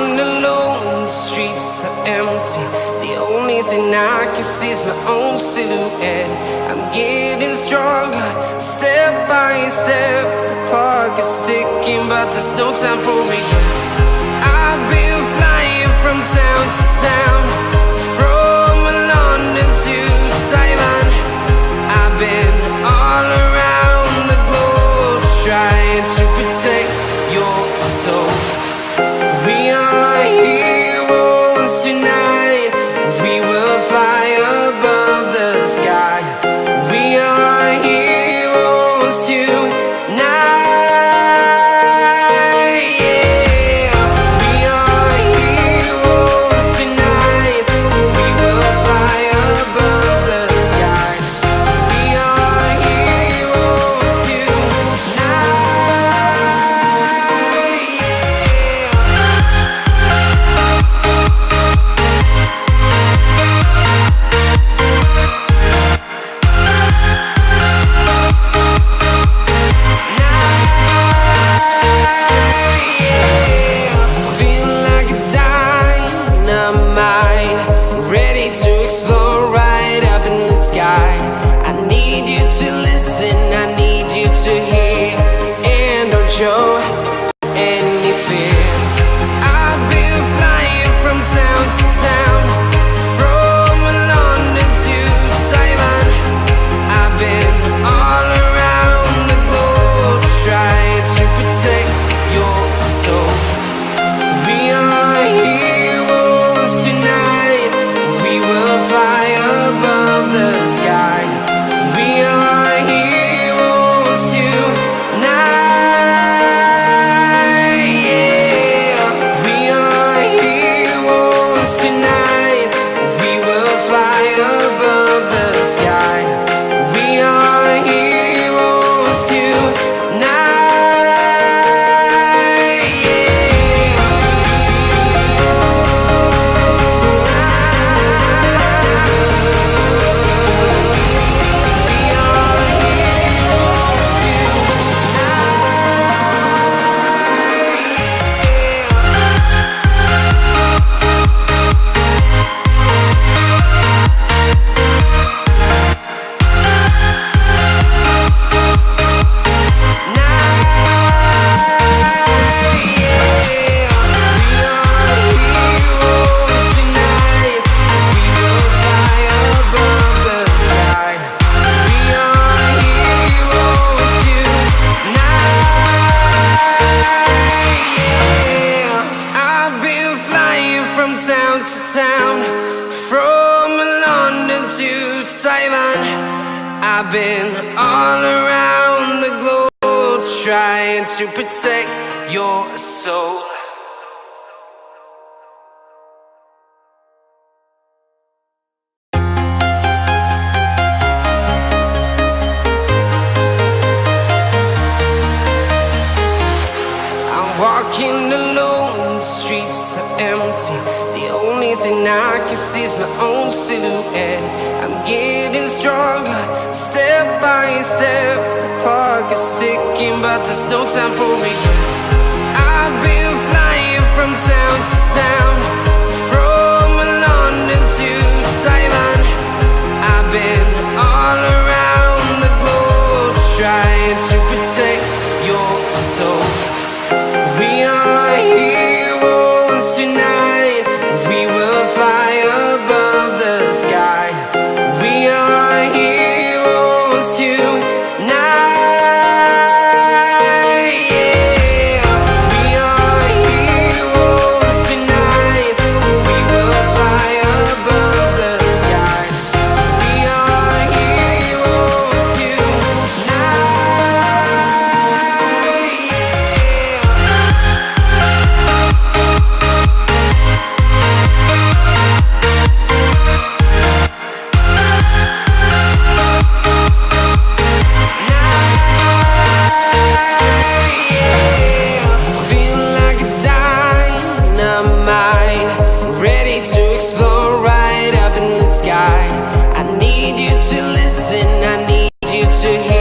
walking alone, the streets are empty. The only thing I can see is my own silhouette. I'm getting stronger, step by step. The clock is ticking, but there's no time for regrets. I've been flying from town to town, from London to Taiwan. I've been all around the globe, trying to protect your soul. We are heroes tonight. We will fly above the sky. We are heroes tonight. Yeah. We are heroes tonight. We will fly above the sky. We are heroes tonight. I need you to hear, and don't show any fear. I've been flying from town to town, from London to Taiwan. I've been all around the globe, trying to protect your soul. We are heroes tonight. We will fly above the sky. We are heroes tonight. Yeah. We are heroes tonight. We will fly above the sky. We are heroes tonight. Town to town, from London to Taiwan. I've been all around the globe, trying to protect your soul. I'm walking alone, the streets are empty. The only thing I can see is my own silhouette. I'm getting stronger, step by step. The clock is ticking, but there's no time for regrets. I've been flying from town to town, from London to Taiwan. I've been all around the globe, trying to protect your soul. We are heroes tonight. We will fly above the sky. We are heroes tonight. Yeah. We are heroes tonight. We will fly above the sky. We are heroes tonight. I need you to listen, I need you to hear.